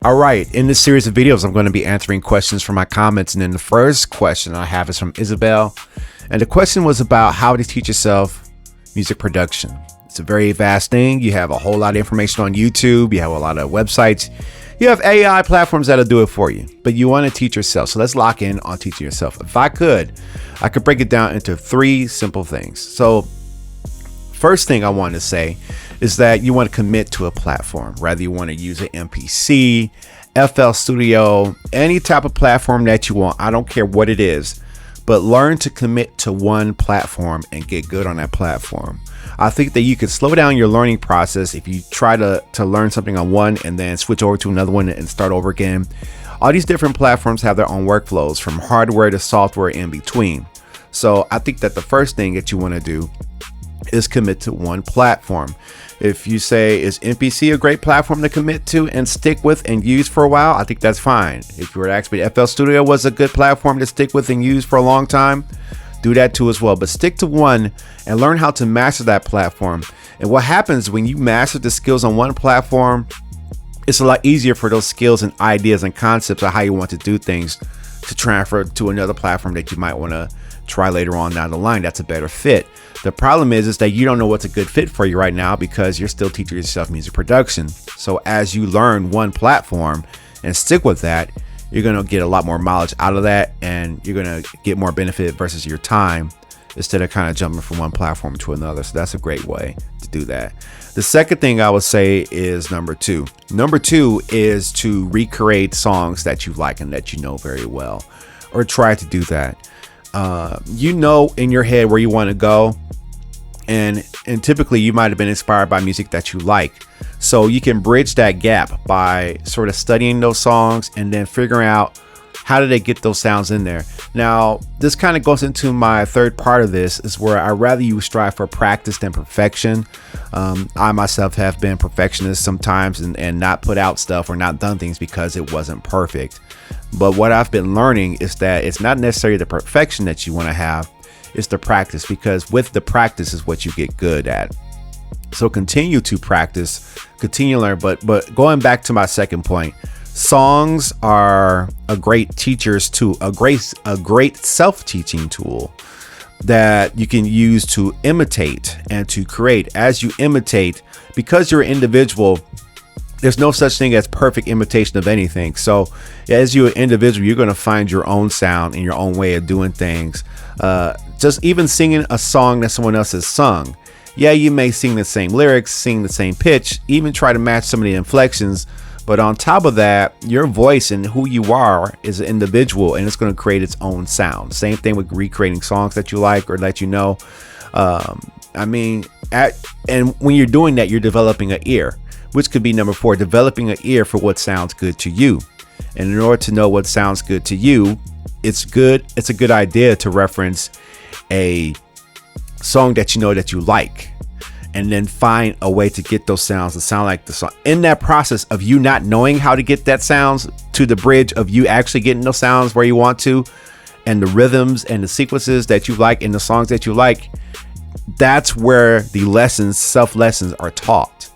All right, in this series of videos, I'm going to be answering questions from my comments. And then the first question I have is from Isabel. And the question was about how to teach yourself music production. It's a very vast thing. You have a whole lot of information on YouTube. You have a lot of websites. You have AI platforms that'll do it for you, but you want to teach yourself. So let's lock in on teaching yourself. If I could break it down into three simple things. So first thing I want to say is that you want to commit to a platform. Rather you want to use an MPC, FL Studio, any type of platform that you want. I don't care what it is, but learn to commit to one platform and get good on that platform. I think that you could slow down your learning process if you try to learn something on one and then switch over to another one and start over again. All these different platforms have their own workflows, from hardware to software in between. So I think that the first thing that you want to do is commit to one platform. If you say, is MPC a great platform to commit to and stick with and use for a while, I think that's fine. If you were to ask me, FL Studio was a good platform to stick with and use for a long time, do that too as well. But stick to one and learn how to master that platform. And what happens when you master the skills on one platform, it's a lot easier for those skills and ideas and concepts of how you want to do things to transfer to another platform that you might want to try later on down the line. That's a better fit. The problem is that you don't know what's a good fit for you right now because you're still teaching yourself music production. So as you learn one platform and stick with that, you're going to get a lot more mileage out of that, and you're going to get more benefit versus your time instead of kind of jumping from one platform to another. So that's a great way to do that. The second thing I would say is number two. Number two is to recreate songs that you like and that you know very well, or try to do that. You know in your head where you want to go, and typically you might have been inspired by music that you like. So you can bridge that gap by sort of studying those songs and then figuring out how do they get those sounds in there. Now, this kind of goes into my third part of this, is where I rather you strive for practice than perfection. I myself have been perfectionist sometimes and not put out stuff or not done things because it wasn't perfect. But what I've been learning is that it's not necessarily the perfection that you want to have, it's the practice, because with the practice is what you get good at. So continue to practice, continue to learn. But going back to my second point, songs are a great teachers tool, a great self-teaching tool that you can use to imitate and to create. As you imitate, because you're an individual, there's no such thing as perfect imitation of anything. So as you're an individual, you're going to find your own sound and your own way of doing things. Just even singing a song that someone else has sung. Yeah, you may sing the same lyrics, sing the same pitch, even try to match some of the inflections. But on top of that, your voice and who you are is an individual, and it's going to create its own sound. Same thing with recreating songs that you like or that you know. And when you're doing that, you're developing an ear, which could be number four, developing an ear for what sounds good to you. And in order to know what sounds good to you, it's a good idea to reference a song that you know that you like, and then find a way to get those sounds to sound like the song. In that process of you not knowing how to get that sounds to the bridge of you actually getting those sounds where you want to, and the rhythms and the sequences that you like in the songs that you like, that's where the self lessons are taught.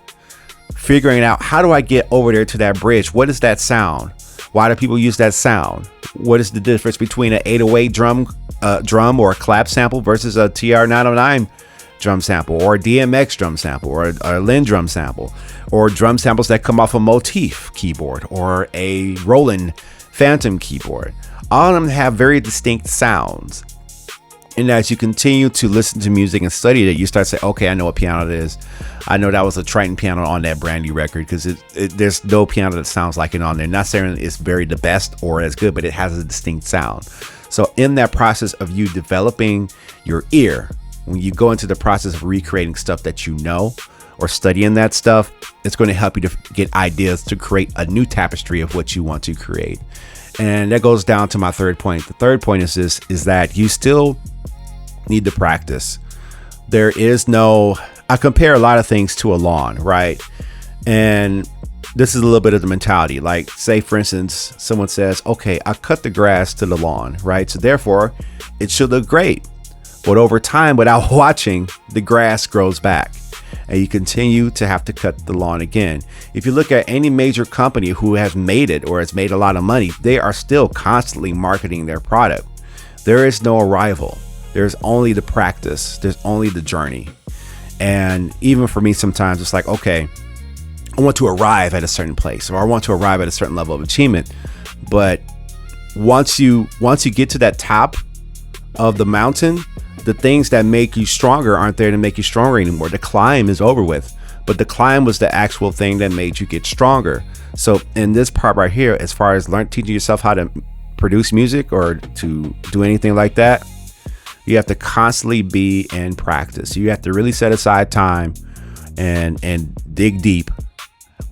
Figuring out, how do I get over there to that bridge? What is that sound? Why do people use that sound? What is the difference between an 808 drum or a clap sample versus a TR-909 drum sample, or a DMX drum sample, or a Lin drum sample, or drum samples that come off a Motif keyboard or a Roland Phantom keyboard? All of them have very distinct sounds. And as you continue to listen to music and study it, you start to say, okay, I know what piano it is. I know that was a Triton piano on that brand new record, because there's no piano that sounds like it on there. Not saying it's very the best or as good, but it has a distinct sound. So in that process of you developing your ear, when you go into the process of recreating stuff that you know or studying that stuff, it's going to help you to get ideas to create a new tapestry of what you want to create. And that goes down to my third point. The third point is this, is that you still need to practice. There is no, I compare a lot of things to a lawn, right? And this is a little bit of the mentality. Like, say for instance, someone says, okay, I cut the grass to the lawn, right? So therefore it should look great. But over time, without watching, the grass grows back. and you continue to have to cut the lawn again. If you look at any major company who has made it or has made a lot of money, they are still constantly marketing their product. There is no arrival. There's only the practice. There's only the journey. And even for me, sometimes it's like, okay, I want to arrive at a certain place, or I want to arrive at a certain level of achievement. But once you get to that top of the mountain, the things that make you stronger aren't there to make you stronger anymore. The climb is over with, but the climb was the actual thing that made you get stronger. So in this part right here, as far as teaching yourself how to produce music or to do anything like that, you have to constantly be in practice. You have to really set aside time and dig deep,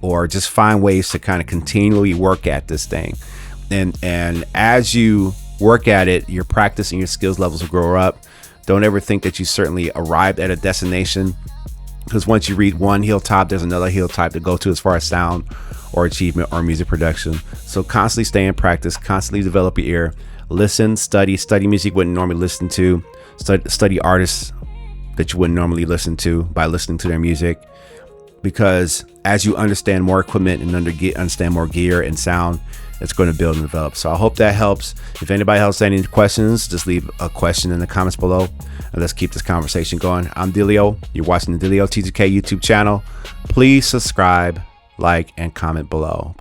or just find ways to kind of continually work at this thing. And as you work at it, your practice and your skills levels will grow up. Don't ever think that you certainly arrived at a destination, because once you reach one hilltop, there's another hilltop to go to as far as sound or achievement or music production. So constantly stay in practice, constantly develop your ear, listen, study music you wouldn't normally listen to, study artists that you wouldn't normally listen to by listening to their music. Because as you understand more equipment and understand more gear and sound, it's going to build and develop. So I hope that helps. If anybody else has any questions, just leave a question in the comments below, and let's keep this conversation going. I'm Delio. You're watching the Delio TGK YouTube channel. Please subscribe, like, and comment below. Please.